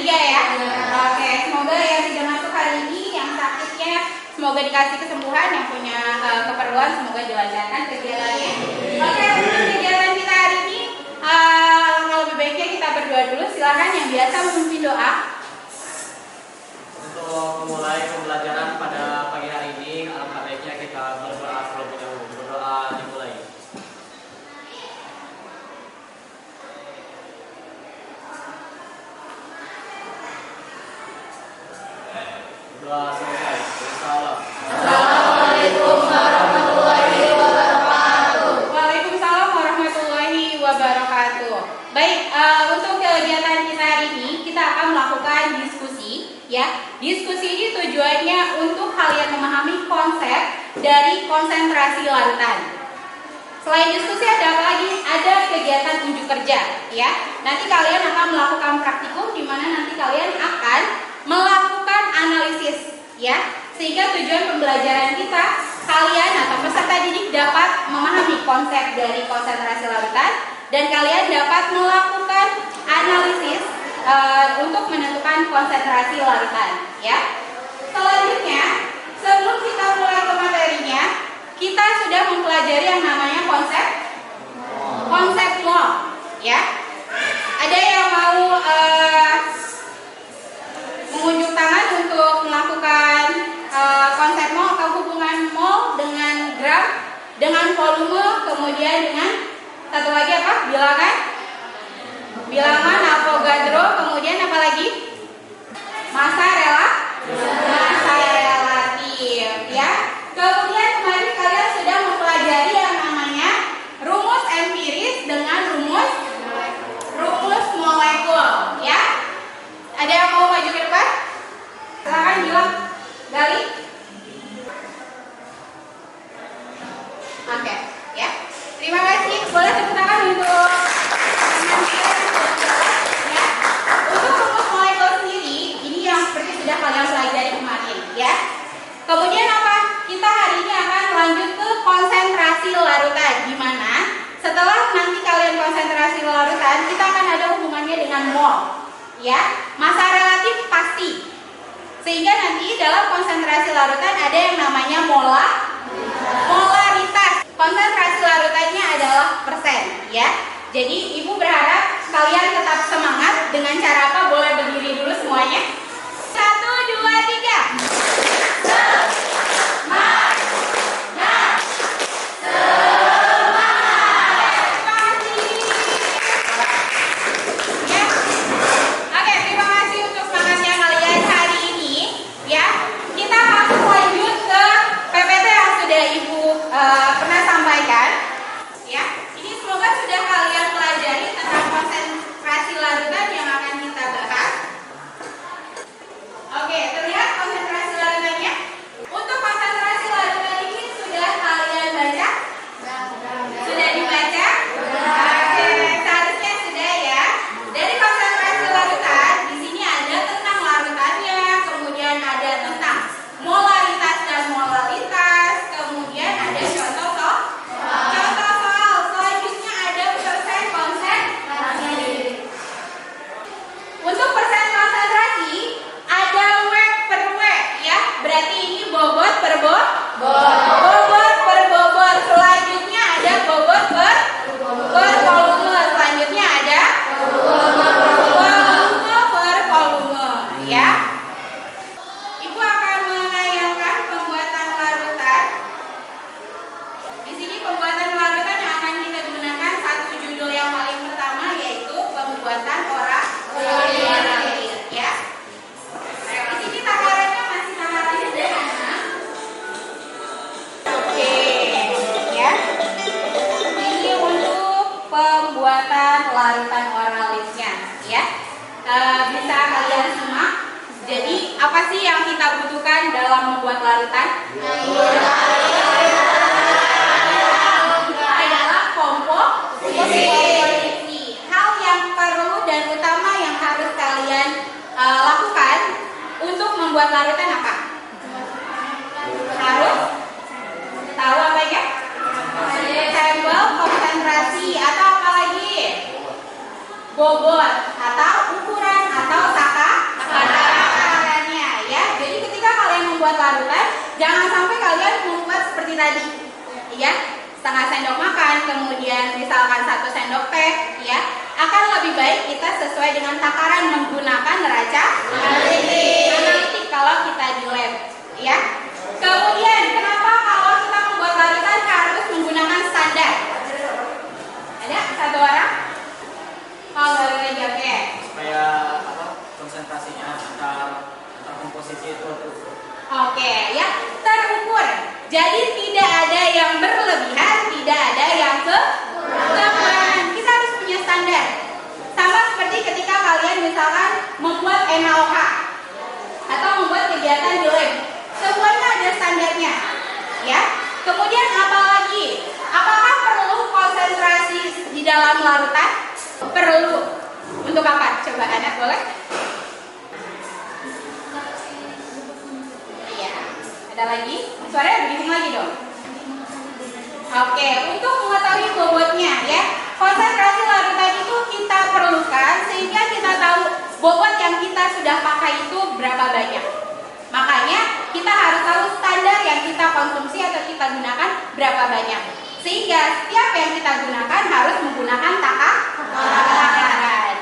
3 ya? Oke, semoga yang tidak masuk hari ini, yang sakitnya semoga dikasih kesembuhan, yang punya keperluan semoga dilancarkan kegiatannya. Oke, untuk kegiatan kita hari ini, kalau lebih baiknya kita berdoa dulu. Silahkan yang biasa memimpin doa. Untuk memulai pembelajaran pada pagi hari ini, alangkah baiknya kita berdoa terlebih dahulu. Berdoa dimulai. Doa selesai. Insyaallah. Assalamualaikum warahmatullahi wabarakatuh. Waalaikumsalam warahmatullahi wabarakatuh. Baik, untuk kegiatan kita hari ini kita akan melakukan diskusi, ya. Diskusi ini tujuannya untuk kalian memahami konsep dari konsentrasi larutan. Selain diskusi ada apa lagi? Ada kegiatan unjuk kerja, ya. Nanti kalian akan melakukan praktikum di mana nanti kalian akan melakukan analisis, ya. Sehingga tujuan pembelajaran kita, kalian atau peserta didik dapat memahami konsep dari konsentrasi larutan dan kalian dapat melakukan analisis untuk menentukan konsentrasi larutan, ya. Selanjutnya, sebelum kita mulai ke materinya, kita sudah mempelajari yang namanya konsep mol, ya. Ada yang mau mengunjuk tangan untuk melakukan konsep mol atau hubungan mol dengan gram, dengan volume, kemudian dengan satu lagi apa? Bilangan Avogadro, kemudian apa lagi? Massa relatif, ya. Kemudian kemarin kalian sudah mempelajari yang namanya rumus empiris dengan rumus molekul, ya. Ada yang mau maju ke depan? Silakan bilang, Gali. Oke, ya. Terima kasih. Boleh tepuk tangan untuk ya. Untuk rumus molekul sendiri, ini yang seperti sudah kalian pelajari kemarin, ya. Kemudian apa? Kita hari ini akan lanjut ke konsentrasi larutan, di mana setelah nanti kalian konsentrasi larutan, kita akan ada hubungannya dengan mol, ya. Massa relatif pasti. Sehingga nanti dalam konsentrasi larutan ada yang namanya molaritas. Konsentrasi larutannya adalah persen, ya. Jadi ibu berharap kalian tetap semangat. Dengan cara apa? Boleh berdiri dulu semuanya. 1, 2, 3. Pernah sampaikan, ya. Ini semoga sudah kalian pelajari tentang konsentrasi larutan yang akan kita bahas. Oke, terlihat konsentrasi larutannya. Untuk konsentrasi larutan ini sudah kalian baca? Sudah dibaca? Oke, seharusnya sudah, ya. Dari konsentrasi larutan, di sini ada tentang larutannya, kemudian ada tentang molaritas dan molalitas, kemudian ada contoh soal. Selanjutnya ada persen konsentrasi. Untuk persen konsentrasi ada W per W, ya. Berarti ini bobot per bobot per bobot. Selanjutnya ada bobot per volume. Selanjutnya ada volume per volume, ya. Ibu akan menayangkan pembuatan larutan. Di sini pembuatan larutan yang akan kita gunakan satu judul yang paling pertama, yaitu pembuatan oralir, ya. Di sini takarannya masih takaran sederhana. Oke, ya. Ini untuk pembuatan larutan oralisnya, ya. Bisa kalian simak. Jadi apa sih yang kita butuhkan dalam membuat larutan? Adalah komposisi. Hal yang perlu dan utama yang harus kalian lakukan untuk membuat larutan apa? Harus tahu apa ya? Sampel, konsentrasi, atau apa lagi? Bobot atau ukuran atau takaran. Jangan sampai kalian membuat seperti tadi, ya, setengah sendok makan, kemudian misalkan 1 sendok teh, ya. Akan lebih baik kita sesuai dengan takaran menggunakan neraca analitik kalau kita di lab, ya. Kemudian kenapa kalau kita membuat larutan harus menggunakan standar? Ada satu orang? Oh, nggak boleh jawab ya. Supaya konsentrasinya antar komposisi itu Oke, ya, terukur. Jadi tidak ada yang berlebihan, tidak ada yang kekurangan. Kita harus punya standar. Sama seperti ketika kalian misalkan membuat NaOH atau membuat kegiatan di lab, semuanya ada standarnya, ya. Kemudian apalagi? Apakah perlu konsentrasi di dalam larutan? Perlu. Untuk apa? Coba anak boleh? Ada lagi? Suaranya begitu lagi dong. Oke, untuk mengetahui bobotnya, ya, konsentrasi larutan itu kita perlukan sehingga kita tahu bobot yang kita sudah pakai itu berapa banyak. Makanya kita harus tahu standar yang kita konsumsi atau kita gunakan berapa banyak. Sehingga setiap yang kita gunakan harus menggunakan takaran.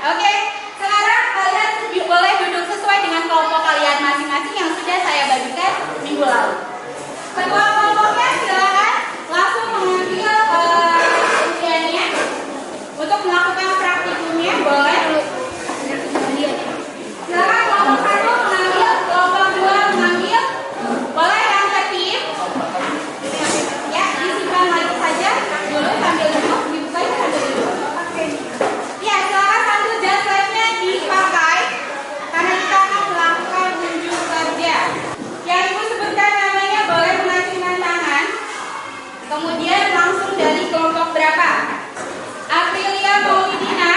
Oke, sekarang kalian boleh duduk sesuai dengan kelompok kalian masing-masing yang sudah saya bagikan minggu lalu. Ketua kelompoknya silakan langsung mengambil ujiannya untuk melakukan praktikumnya. Boleh. Silakan kelompok 1 mengambil, kelompok 2 mengambil. Boleh yang tertib. Ya, disimpan lagi saja dulu sambil duduk, dibukanya sambil duduk. Ya, silakan sambil jas labnya dipakai karena kita akan melakukan unjuk kerja. Yang ibu sebutkan namanya boleh mengacungkan tangan. Kemudian langsung dari kelompok berapa? Aprilia Maulidina.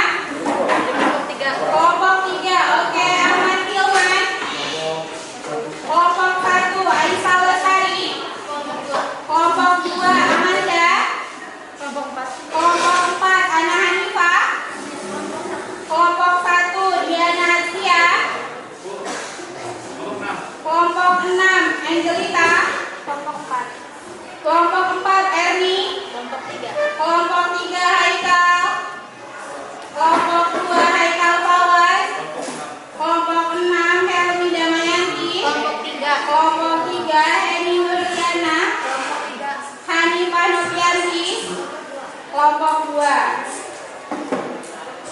Kelompok 3. Oke, Ahmad Hilman. Kelompok 1 Aisyah Lestari. Kelompok 2 Amanda. Kelompok 4 Ana Hanifah. Kelompok 1 Diana Asia. Kelompok 6 Angelita. Kelompok 4 Erni. Kelompok 3 Haikal. Kelompok 2 Haikal Fawaz. Kelompok 6 Helmi Damayanti. Kelompok 3 Heni Nurliana. Hanifah Nopianti. Kelompok 2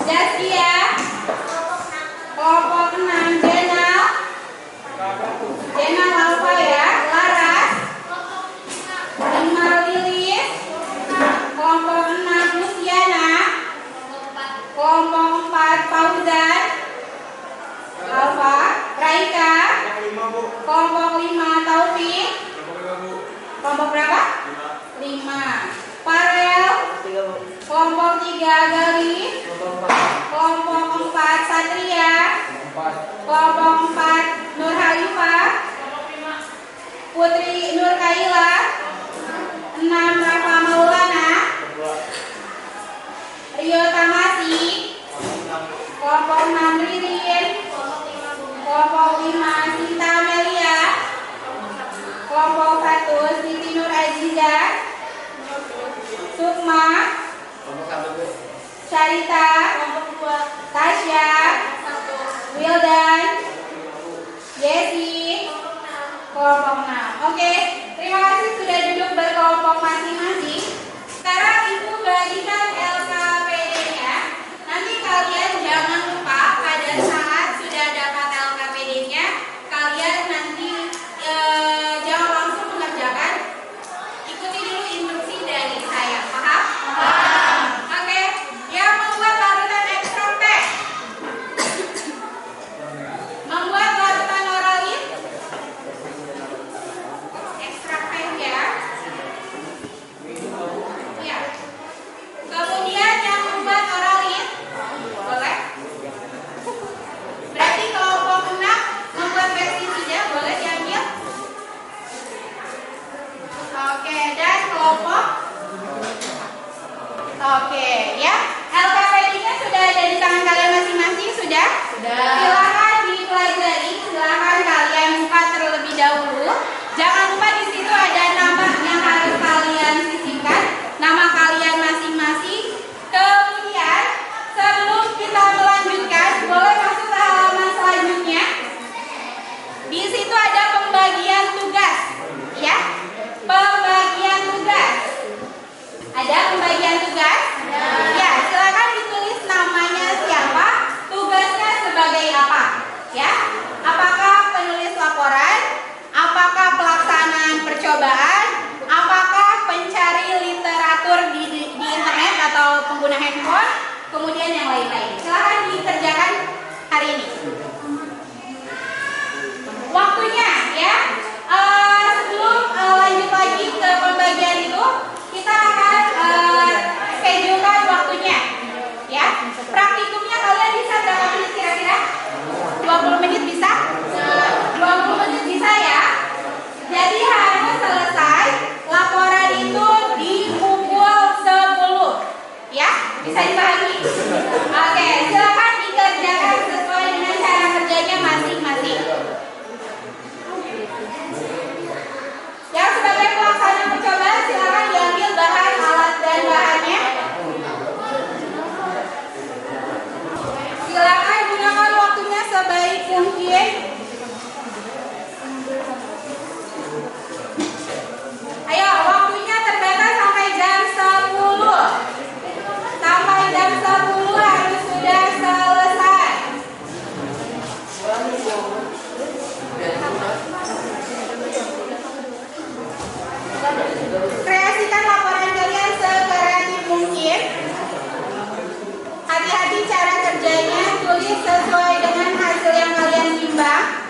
Jaskia. Kelompok 6 Jenal Alfa, ya. Laras. 5 Lilis. Kelompok 6 Luciana. Kelompok 4 Fauzan Alfa. Raika. Kelompok 5 Taufik. Kelompok berapa? 5. Farel. Kelompok 3 Gali. Kelompok 4 Satria. Kelompok 4 Nur Halifah. Putri Nur Kaila. 6 Rafa Maulana. Rio Tamasi. Kelompok 6 Ririn. Kelompok 5 Sinta Amelia. Kelompok 1 Siti Nur Aziza. Sukma. Syarita. Tasya. Wildan. Jesse. Kelompok 6. Oke, terima kasih sudah duduk berkelompok masing-masing. Sekarang ibu bagikan LKPD-nya. Nanti kalian jangan lupa pada saat sudah dapat LKPD-nya, kalian nanti jangan langsung mengerjakan. Ikuti dulu instruksi dari saya. Paham? Oke. Yang membuat larutan praktikumnya kalian bisa berapa menit kira-kira? 20 menit bisa? 20 menit bisa ya? Jadi harus selesai laporan itu di pukul 10. Ya? Bisa dipahami? Oke, silakan dikerjakan sesuai dengan cara kerjanya masing-masing. Yang sebagai pelaksana percobaan silakan diambil bahan, alat, dan bahannya. Silakan gunakan waktunya sebaik mungkin. Ayo, waktunya terbatas sampai jam 10. Sampai jam 10 harus sudah selesai. Kreasikan laporan kalian sekreatif mungkin. Hati-hati cara kerjanya, tulis sesuai dengan hasil yang kalian timbang.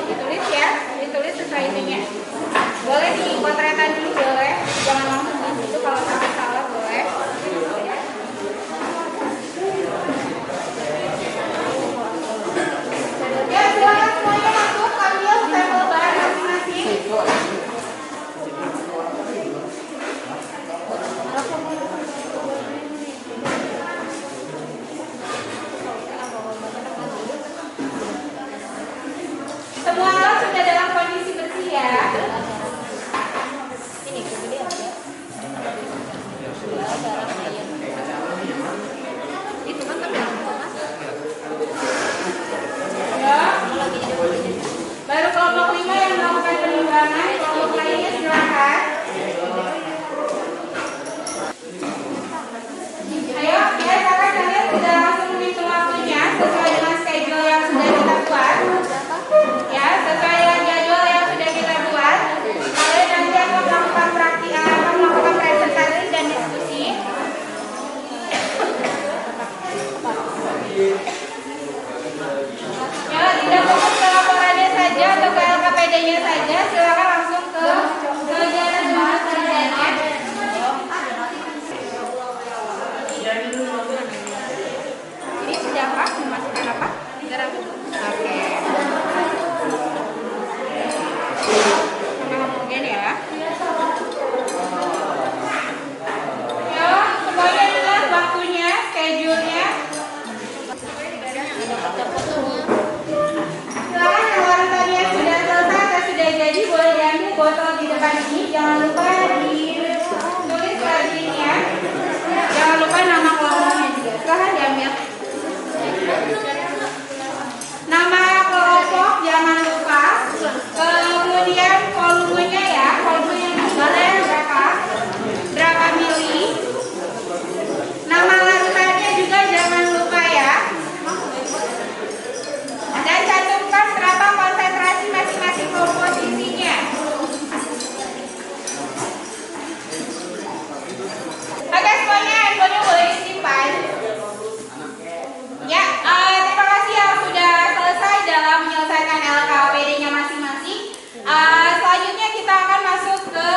Ditulis ya, ditulis sesuai ininya. Boleh dipotretan dulu, boleh. Jangan langsung di situ, kalau sampai salah boleh. Ya, silakan semuanya masuk, ambil sampel bahan masing-masing. Semua alat sudah dalam kondisi bersih ya. Ini kemudian ya. Itu kan tapi ya. Baru kelompok 5 yang melakukan penimbangan, kelompok lainnya silakan. Ayo, biasakan kalian sudah langsung menghitung waktunya sesuai dengan schedule yang sudah kita buat. Ya, sesuai dengan jadwal yang sudah kita buat. Kalian nanti akan melakukan praktikum, akan melakukan presentasi dan diskusi. Ya, tidak fokus ke laporannya saja atau ke LKPD-nya saja, silakan langsung ke kegiatan bahas kerjanya. Ini sudah apa? Memasukkan apa? Garam. Oke. Homogen ya. Ya, semuanya jelas waktunya, schedule-nya. Silakan yang laporannya sudah selesai atau sudah jadi boleh diambil botol di depan ini. Jangan lupa ditulis rajinnya. Jangan lupa nama kelompoknya juga. Silakan diambil. Nama kelompok jangan lupa. Kemudian volumenya ya, volume yang dibalai berapa mili. Nama larutannya juga jangan lupa ya. Dan cantumkan berapa konsentrasi masing-masing komposisinya. Oke semuanya, handphonenya boleh disimpan. Ya, terima kasih yang sudah selesai dalam menyelesaikan LKPD-nya masing-masing. Selanjutnya kita akan masuk ke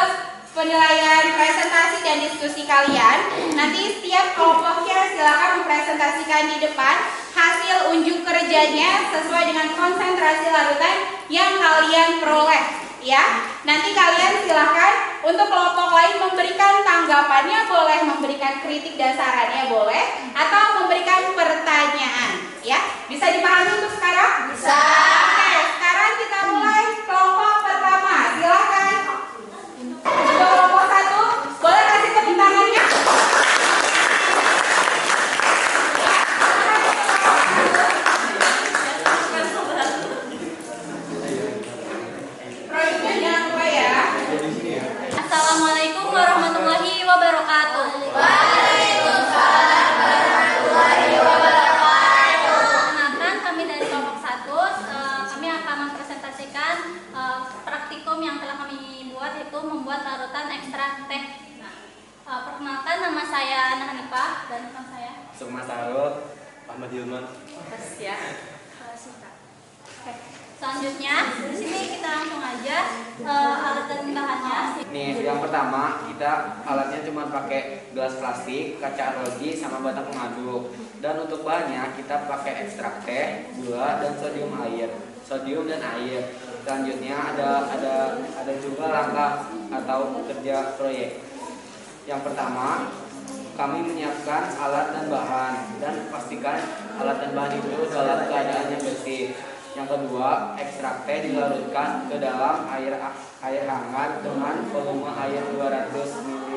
penilaian presentasi dan diskusi kalian. Nanti setiap kelompoknya silakan mempresentasikan di depan hasil unjuk kerjanya sesuai dengan konsentrasi larutan yang kalian peroleh. Ya, nanti kalian silakan untuk kelompok lain memberikan tanggapannya, boleh memberikan kritik dan sarannya boleh, atau memberikan pertanyaan. Ya, bisa dipahami untuk sekarang? Bisa. Oke, sekarang kita mulai kelompok pertama. Silakan. Untuk kelompok 1, boleh kasih tepuk tangannya? Produknya jangan lupa ya. Assalamualaikum warahmatullahi wabarakatuh. saya Ana Hanifah dan teman saya Sukma Sarul, Ahmad Hilman. Ya. Oke. Selanjutnya di sini kita langsung aja alat dan bahannya. Nih, yang pertama kita alatnya cuma pakai gelas plastik, kaca arloji, sama batang pengaduk. Dan untuk bahannya kita pakai ekstrak teh, gula, dan sodium dan air. Selanjutnya ada juga langkah atau kerja proyek. Yang pertama, kami menyiapkan alat dan bahan dan pastikan alat dan bahan itu dalam keadaan yang bersih. Yang kedua, ekstrak teh dilarutkan ke dalam air hangat dengan volume air 200 ml.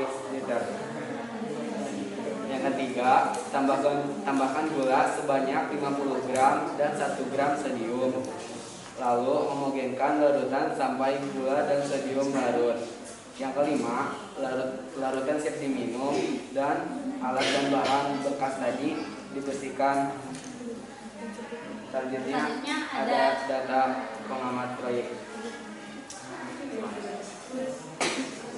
Yang ketiga, tambahkan gula sebanyak 50 gram dan 1 gram sodium. Lalu homogenkan larutan sampai gula dan sodium larut. Yang kelima, larutan siap diminum dan alat dan bahan bekas tadi dibersihkan. Selanjutnya ada data pengamat proyek.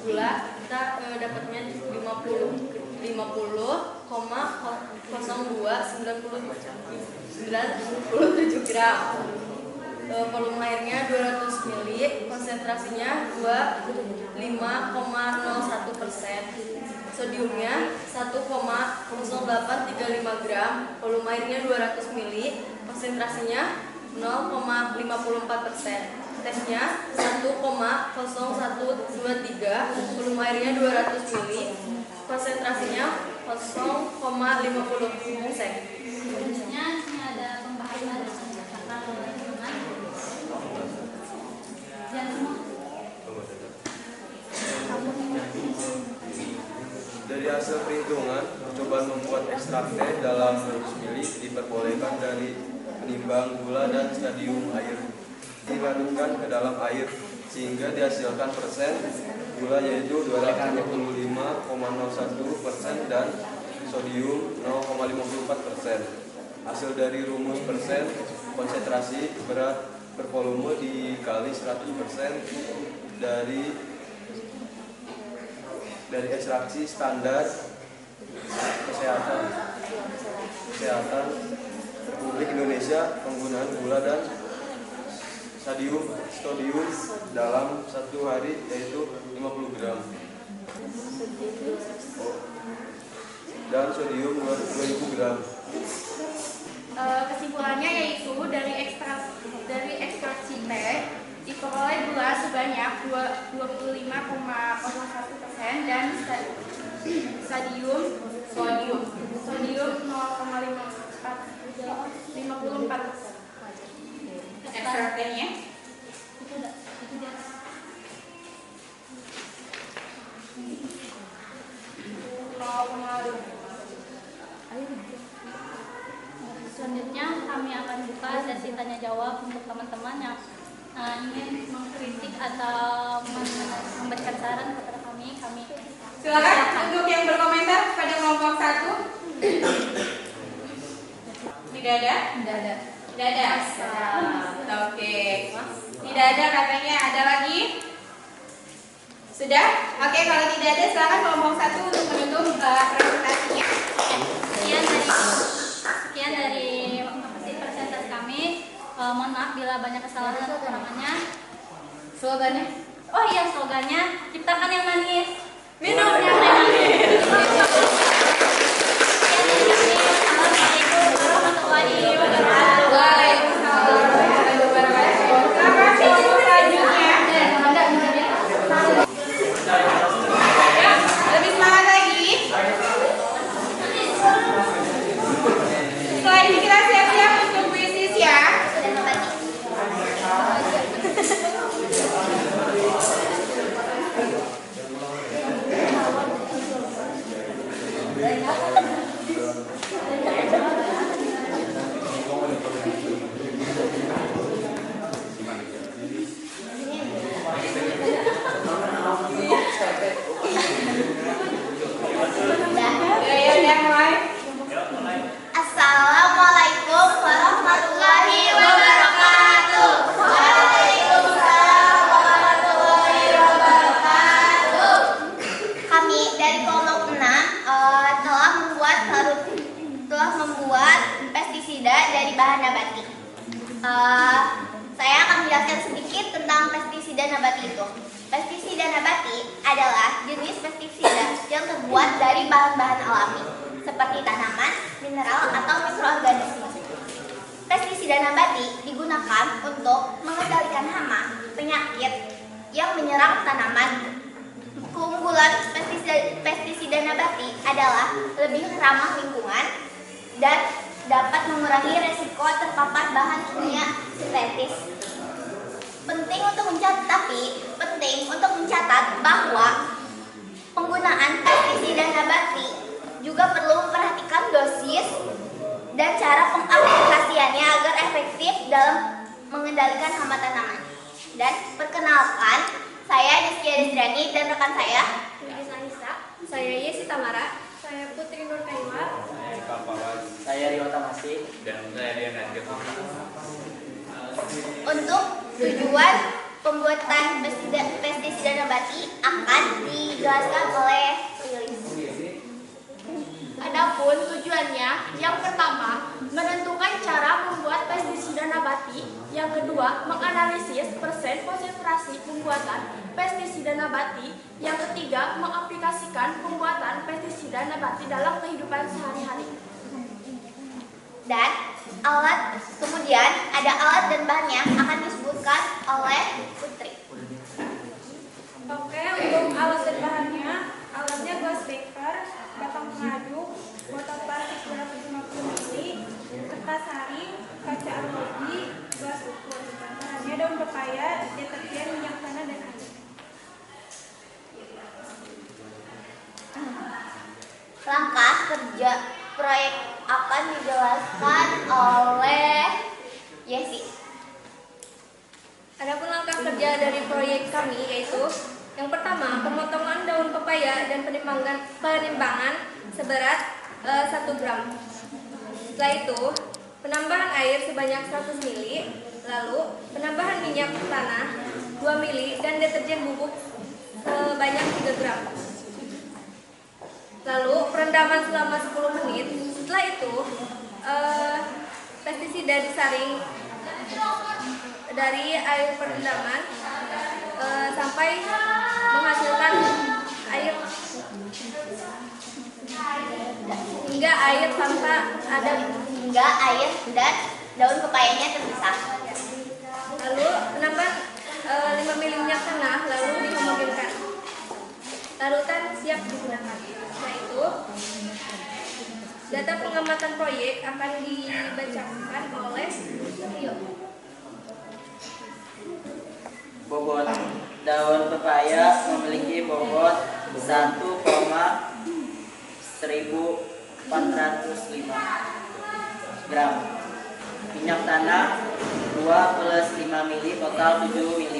Gula kita dapatnya 50,0297 gram. Volume airnya 200 ml, konsentrasinya 25,01%. Sodiumnya 1,0835 gram, volume airnya 200 ml, konsentrasinya 0,54%. Tesnya 1,0123, volume airnya 200 ml, konsentrasinya 0,50%. Selanjutnya ini ada pembahasan tentang lingkungan. Dari hasil perhitungan, percobaan membuat ekstrak teh dalam 100 ml diperbolehkan dari penimbang gula dan stadium air dilarutkan ke dalam air sehingga dihasilkan persen gula yaitu 275,01% dan sodium 0,54%. Hasil dari rumus persen konsentrasi berat per volume dikali 100% dari ekstraksi standar kesehatan Republik Indonesia penggunaan gula dan sodium dalam satu hari yaitu 50 gram dan sodium 2000 gram. Kesimpulannya yaitu dari ekstraksi teh diperoleh gula sebanyak 25,01% dan sodium 0,54%. Ekstrak tehnya Selanjutnya kami akan buka sesi tanya jawab untuk teman-teman yang ingin mengkritik atau memberikan saran kepada kami. silakan untuk yang berkomentar pada kelompok 1. Tidak ada? Tidak ada. Oke. Tidak ada katanya. Ada lagi? Sudah? Oke, kalau tidak ada silakan kelompok 1 untuk menutup presentasinya. Sekian dari presentasi kami. Mohon maaf bila banyak kesalahan atau kekurangannya. Slogannya? Oh iya, slogannya ciptakan yang manis, Minum yang manis. Assalamualaikum warahmatullahi wabarakatuh. Waalaikumsalam warahmatullahi wabarakatuh. Silakan sesi selanjutnya. Ya, lebih semangat lagi. Setelah ini kita siap-siap untuk kuisis ya. Ya, mulai. Assalamualaikum warahmatullahi wabarakatuh. Waalaikumsalam warahmatullahi wabarakatuh. Kami dari kelompok 6 telah membuat pestisida dari bahan nabati. Saya akan menjelaskan sedikit tentang pestisida nabati itu. Pestisida nabati adalah jenis pestisida yang terbuat dari bahan-bahan alami seperti tanaman, mineral, atau mikroorganisme. Pestisida nabati digunakan untuk mengendalikan hama, penyakit yang menyerang tanaman. Keunggulan pestisida nabati adalah lebih ramah lingkungan dan dapat mengurangi resiko terpapar bahan kimia sintetis. Penting untuk mencatat bahwa penggunaan pestisida nabati juga perlu memperhatikan dosis dan cara pengaplikasiannya agar efektif dalam mengendalikan hama tanaman. Dan perkenalkan, saya Deskia Desriani dan rekan saya Nisa Nisa, saya Yesi Tamara, saya Putri Nur Kaimar, Saya Kapawas. Saya Rio Tamasi. Dan saya Diana Joko. untuk tujuan pembuatan pestisida nabati akan dijelaskan oleh Lilis. Adapun tujuannya, yang pertama, menentukan cara membuat pestisida nabati. Yang kedua, menganalisis persen konsentrasi pembuatan pestisida nabati. Yang ketiga, mengaplikasikan pembuatan pestisida nabati dalam kehidupan sehari-hari. Dan kemudian ada alat dan bahannya akan disebutkan oleh Putri. Oke, untuk alat dan bahannya, alatnya gelas beker, batang pengaduk, botol plastik 250 ml, kertas saring, kaca arloji, gelas ukur. Bahannya daun pepaya, deterjen, minyak tanah, dan air. Langkah kerja proyek akan dijelaskan oleh Yesi. Adapun langkah kerja dari proyek kami yaitu yang pertama, pemotongan daun pepaya dan penimbangan seberat 1 gram. Setelah itu, penambahan air sebanyak 100 ml, lalu penambahan minyak tanah 2 ml dan deterjen bubuk sebanyak 3 gram. Lalu perendaman selama 10 menit. Setelah itu, pestisida disaring dari air perendaman sampai menghasilkan air hingga air tanpa ada Hingga air dan daun pepayanya terpisah. lalu penambah 5 ml minyak tanah lalu dihomogenkan. Larutan siap digunakan. Setelah itu data pengamatan proyek akan dibacakan oleh Rio. Bobot daun pepaya memiliki bobot 1,1405 gram. Minyak tanah 2 plus 5 ml total 7 ml.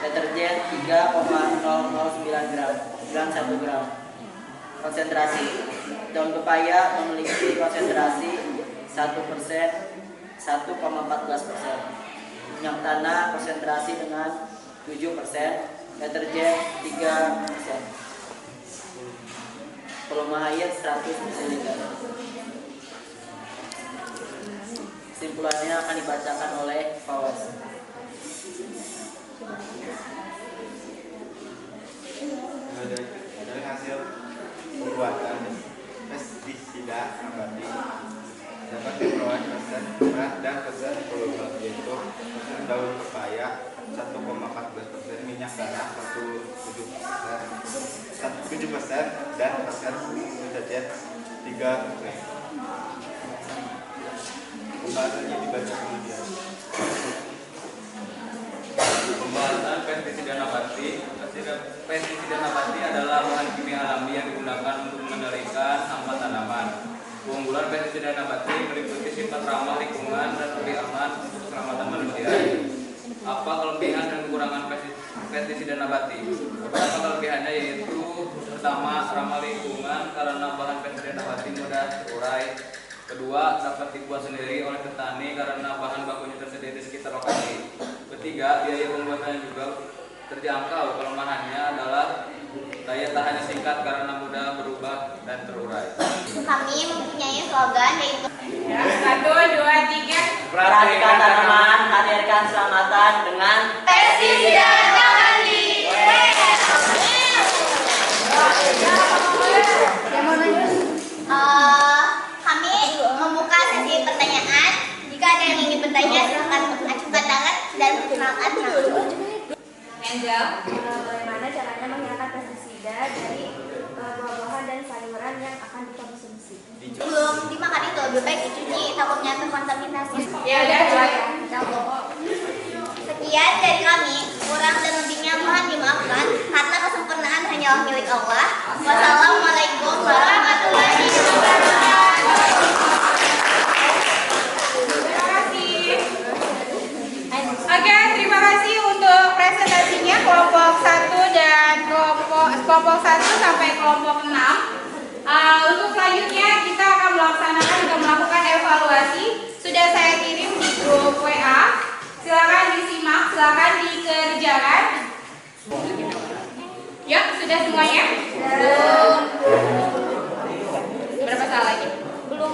Deterjen 3,009 gram, 1 gram. Konsentrasi daun pepaya memiliki konsentrasi 1%, 1,14%. Minyak tanah konsentrasi dengan 7%, deterjen 3%. Volume air 100 ml. Kesimpulannya akan dibacakan oleh Pawas. Dari hasil pembuatan pestisida nabati dapat diperoleh persen berat dan persen volume, yaitu persen daun pepaya 1,14%, minyak tanah 7% dan persen deterjen 3%. Pembahasannya dibaca kemudian. Pembahasan pestisida nabati. Pestisida nabati adalah bahan kimia alami yang digunakan untuk mengendalikan hama tanaman. Keunggulan pestisida nabati meliputi sifat ramah lingkungan dan lebih aman untuk keselamatan manusia. Apa kelebihan dan kekurangan pestisida nabati? Beberapa kelebihannya yaitu pertama, ramah lingkungan karena bahan pestisida nabati mudah terurai. Kedua, dapat dibuat sendiri oleh petani karena bahan bakunya tersedia di sekitar lokasi. Ketiga, biaya pembuatannya juga terjangkau. Kelemahannya adalah daya tahannya singkat karena mudah berubah dan terurai. Kami mempunyai slogan yaitu Ya, 1, 2, 3. Perhatikan tanaman, hadirkan keselamatan dengan pestisida nabati. Kami membuka sesi pertanyaan. Jika ada yang ingin bertanya, silakan acungkan tangan dan perkenalkan nama. Angel. Bagaimana caranya menghilangkan pestisida dari buah-buahan dan sayuran yang akan kita konsumsi? Belum dimakan itu lebih baik dicuci, takutnya terkontaminasi. Ya udah, silakan. Sekian dari kami, kurang dan lebihnya mohon dimaafkan karena kesempurnaan hanyalah milik Allah. Wassalamualaikum warahmatullahi wabarakatuh. Terima kasih. Oke, terima kasih untuk presentasinya kelompok 1 dan kelompok 1 sampai kelompok 6. Untuk selanjutnya kita akan melakukan evaluasi. Sudah saya kirim di grup WA. Silakan disimak, silakan dikerjakan. Ya, sudah semuanya? Belum. Berapa saat lagi? Belum.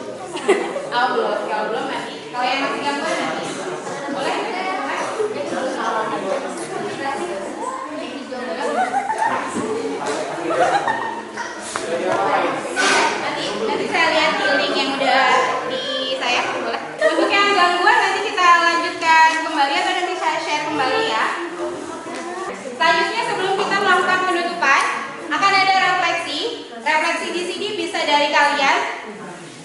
Oh, belum. Kalau belum nanti. Kalau yang masih gangguan nanti. Boleh? Nanti saya lihat di link yang udah di saya, boleh? Untuk yang gangguan nanti kita lanjutkan kembali atau nanti saya share kembali ya. Selanjutnya sebelum kita melakukan penutupan, akan ada refleksi. Refleksi di sini bisa dari kalian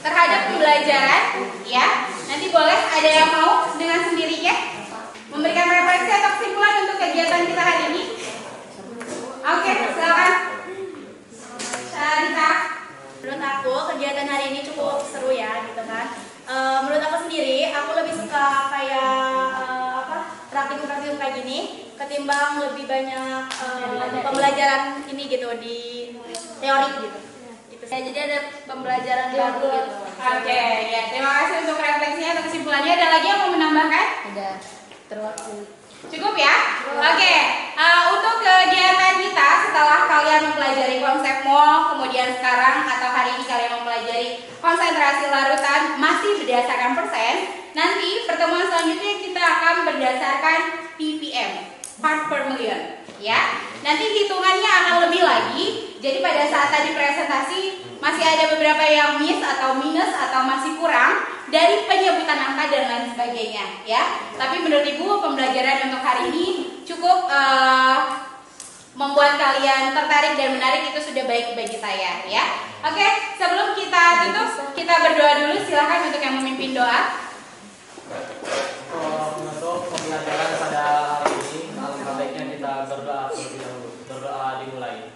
terhadap pembelajaran, ya. Nanti boleh ada yang mau dengan sendirinya memberikan refleksi atau kesimpulan untuk kegiatan kita hari ini. Oke, silakan. Syarita. Menurut aku kegiatan hari ini cukup seru ya gitu kan. Menurut aku sendiri aku lebih suka kayak praktikum kayak gini ketimbang lebih banyak pembelajaran ini gitu di teori gitu. Ya, jadi ada pembelajaran baru gitu. Oke, ya terima kasih untuk refleksinya atau kesimpulannya. Ada lagi yang mau menambahkan? Udah terwakili. Cukup ya? Oke, untuk kegiatan kita setelah kalian mempelajari konsep MOL, kemudian sekarang atau hari ini kalian mempelajari konsentrasi larutan masih berdasarkan persen, nanti pertemuan selanjutnya kita akan berdasarkan ppm, part per million, ya. Nanti hitungannya akan lebih lagi. Jadi pada saat tadi presentasi masih ada beberapa yang miss atau minus atau masih kurang dari penyebutan angka dan lain sebagainya, ya. Tapi menurut Ibu pembelajaran untuk hari ini cukup membuat kalian tertarik dan menarik, itu sudah baik bagi saya, ya. Oke, sebelum kita tutup, kita berdoa dulu. Silahkan untuk yang memimpin doa. Untuk pembelajaran pada hari ini, alangkah baiknya kita berdoa terlebih dahulu. Berdoa dimulai.